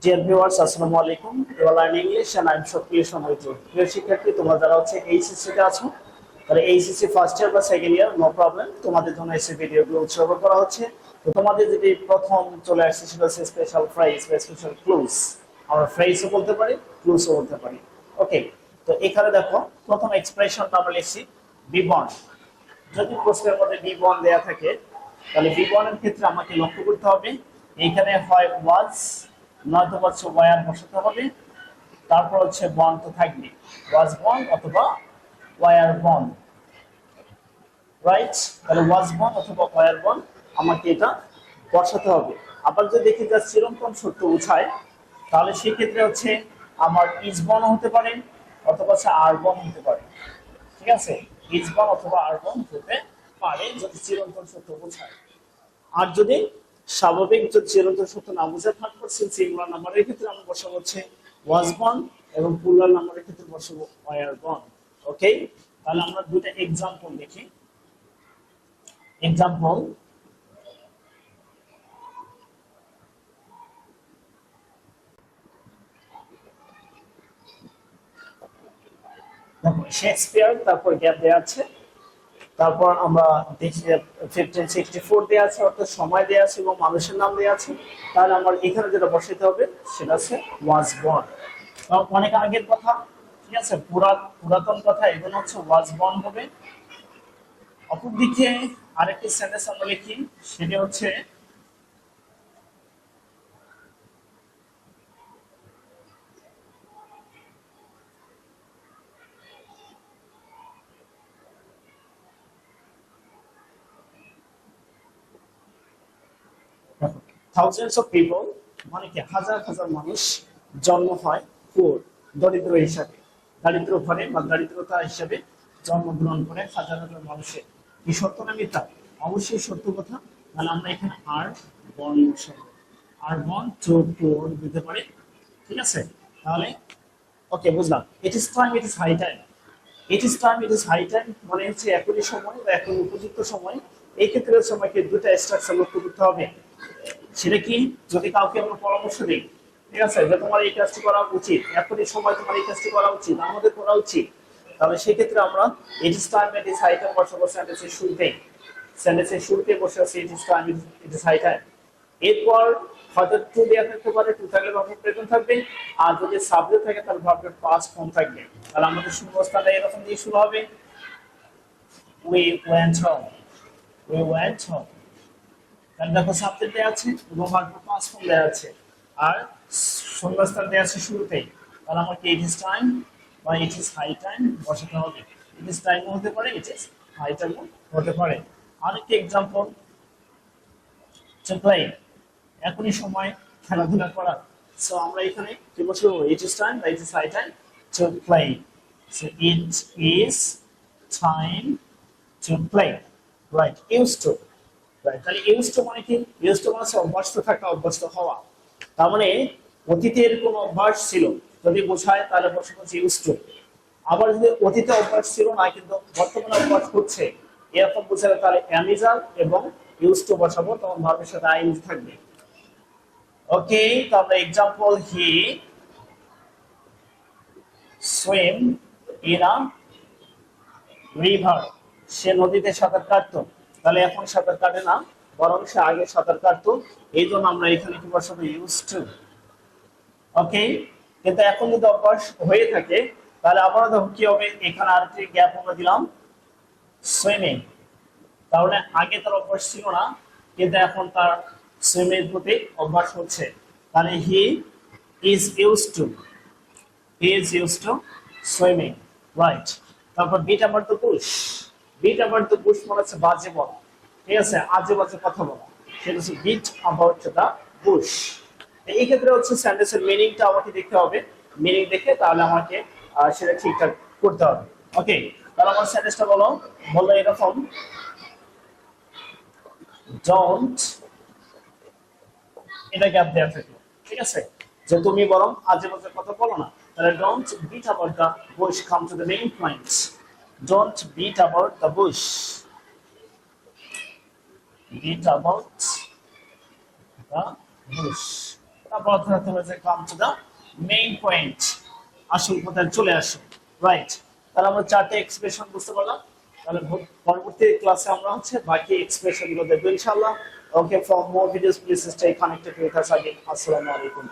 Dear viewers, Assalamu alaikum. You are learning English and I am Shakir Shamaitu. প্রিয় শিক্ষার্থী, তোমরা যারা HSC তে আছো, তাহলে এইচএসসি ফার্স্ট ইয়ার বা সেকেন্ড ইয়ার নো প্রবলেম, তোমাদের জন্য এই ভিডিওগুলো উৎসর্গ করা হচ্ছে। তো তোমাদের যেটি প্রথম চলে আসছে সেটা হচ্ছে স্পেশাল ফ্রেজ বা স্পেশাল ক্লুজ। আমরা ফ্রেজও বলতে পারি, ক্লুজও বলতে পারি। ওকে, তো এখানে দেখো প্রথম এক্সপ্রেশনটা আমরা লিখছি বি বন্ড। যদি প্রশ্নের মধ্যে বি বন্ড দেয়া থাকে, তাহলে বি বন্ডের ক্ষেত্রে আমাকে লক্ষ্য করতে হবে এখানে হয় ওয়াজ নয়তো হচ্ছে ওয়ার বসাতে হবে, তারপর হচ্ছে বন্ড তো থাকবে, ওয়াজ বন্ড অথবা ওয়ার বন্ড, রাইট? তাহলে ওয়াজ বন্ড অথবা ওয়ার বন্ড আমাকে এটা বসাতে হবে। আবার যদি দেখি যা চিরন্তন সত্য বোঝায়, তাহলে সেই ক্ষেত্রে হচ্ছে আমার ইজ বন্ড হতে পারে অথবা হচ্ছে আর বন্ড হতে পারে। ঠিক আছে, ইজ বন্ড অথবা আর বন্ড হতে পারে যদি চিরন্তন সত্য বোঝায়। আর যদি স্বাভাবিক যদি চিরন্তন সত্য না বোঝায়, থার্ড পারসন সিঙ্গুলার নাম্বারের ক্ষেত্রে আমরা বসাবো হচ্ছে ওয়াজ বন্ড এবং প্লুরাল নাম্বারের ক্ষেত্রে বসাবো ওয়ার বন্ড। ওকে, তাহলে আমরা দুটো एग्जांपल দেখি। एग्जांपल দেখো শেক্সপিয়ার, তারপর গ্যাপ দেয়া আছে, তারপর আমরা দেখি 1564 দেয়া আছে, অর্থাৎ সময় দেয়া আছে এবং মানুষের নাম দেয়া আছে। তাহলে আমার এখানে যেটা বসাইতে হবে সেটা আছে ওয়াজ বর্ন। অনেক আগের কথা, ঠিক আছে, পুরাতন কথা, এগুলো হচ্ছে ওয়াজ বর্ন হবে। অপরদিকে আরেকটি সেন্টেন্স আমরা লিখি, সেটা হচ্ছে থাউজেন্ডস অফ পিপল, মানে কি হাজার হাজার মানুষ জন্ম হয় পুর, দরিদ্র হিসাবে, দারিদ্র ঘরে বা দারিদ্রতা হিসাবে জন্মগ্রহণ করে হাজার হাজার মানুষের। কি সত্য না মিথ্যা? অবশ্যই সত্য কথা। তাহলে আমরা এখানে আর বন বসাবো, আর বন চোর পুর দিতে পারি। ঠিক আছে, তাহলে ওকে, বুঝলাম। It is time, it is high time. It is time, it is high time মানে হচ্ছে এখনই সময় বা এখন উপযুক্ত সময়। এই ক্ষেত্রে সময়কে দুটা স্ট্রাকচার লক্ষ্য করতে হবে। সেটা কি? যদি কাউকে আমরা পরামর্শ দিই, ঠিক আছে, যে তোমার এই কাজটি করা উচিত, এখনই সময় তোমার এই কাজটি করা উচিত, আমাদের করা উচিত, তাহলে সেই ক্ষেত্রে আমরা it is time, it is high time বসাবো সেন্টেন্সের শুরুতে। সেন্টেন্সের শুরুতে বসে আছে it is time, it is high time. এরপর হয়তো টু দেয়া থাকতে পারে, টু থাকলে ভার্ব প্রেজেন্ট থাকবে, আর যদি সাবজেক্ট থাকে তাহলে ভার্বের পাস্ট ফর্ম থাকবে। তাহলে আমাদের শূন্যস্থানটা এরকম দিয়ে শুরু হবে, we went home, we went home. তাহলে দেখো সাবজেক্ট দেয়া আছে এবং ভার্বের পাস্ট ফর্ম দেয়া আছে, আর শূন্যস্থান দেয়া আছে শুরুতেই। তাহলে আমাকে ইট ইজ টাইম বা ইট ইজ হাই টাইম বসাতে হবে। ইট ইজ টাইম হতে পারে, ইট ইজ হাই টাইম হতে পারে। আরেকটি एग्जांपल, টু প্লে, এখনই সময় খেলাধুলা করার। সো আমরা এখানে কি বলবো? ইট ইজ টাইম বা it is high time to play. So it is time to play, right? Use to, right? তাহলে ইউজ টু মানে কি? ইউজ টু মানে হচ্ছে অভ্যস্ত থাকা, অভ্যস্ত হওয়া। তার মানে অতীতের কোন অভ্যাস ছিল যদি বোঝায়, তাহলে বসাবো ইউজ টু। আবার যদি অতীতে অভ্যাস ছিল না কিন্তু বর্তমানে অভ্যাস হচ্ছে, এরকম বোঝালে তাহলে অ্যামিজাল এবং ইউজ টু বসাবো, তখন ভার্বের সাথে আইএনজি থাকবে। ওকে, তো আমরা example, he swim in a river, সে নদীতে সাঁতার কাটতো। তাহলে এখন সাঁতার কাটে না, বরং সে আগে সাঁতার কাটতো, এই জন্য আমরা এখানে কি বসাবো? Use to. ওকে, কিন্তু এখন যদি অভ্যাস হয়ে থাকে, তাহলে আবার দেখো কি হবে, এখানে আরেকটি গ্যাপ আমরা দিলাম, সুইমিং। তাহলে আগে তার অভ্যাস ছিল না, কিন্তু এখন তার সুইমের প্রতি অভ্যাস হচ্ছে। তাহলে he is use to, he is use to swimming, right? তারপর বিট আবার তো পুশ, বিট আবার তো পুশ মানে হচ্ছে বাজে বলা, ঠিক আছে, আজে বাজে কথা বলা, সেটা হচ্ছে বিট আবাউট দ্য বুশ। এই ক্ষেত্রে হচ্ছে সেন্টেন্সের মিনিংটা আমাকে দেখতে হবে, মিনিং দেখে তাহলে আমাকে সেটা ঠিকঠাক করতে হবে। ওকে, তাহলে আমার সেন্টেন্সটা বলো, বলো এরকম, ডোন্ট, এটা গ্যাপ দেওয়া থাকলো, ঠিক আছে, যে তুমি বরং আজে বাজে কথা বলো না। তাহলে don't beat about the bush, come to the main point. Don't beat about the bush, beat about the bush. তারপর অর্থাৎ হলো যে come to the main point, আসল কথায় চলে আসে, রাইট? তাহলে আমরা চারটে এক্সপ্রেশন বুঝতে পারলাম। তাহলে পরবর্তী ক্লাসে আমরা হচ্ছে বাকি এক্সপ্রেশন গুলো দেখবো ইনশাআল্লাহ। Okay, for more videos please stay connected with us. Again আসসালামু আলাইকুম।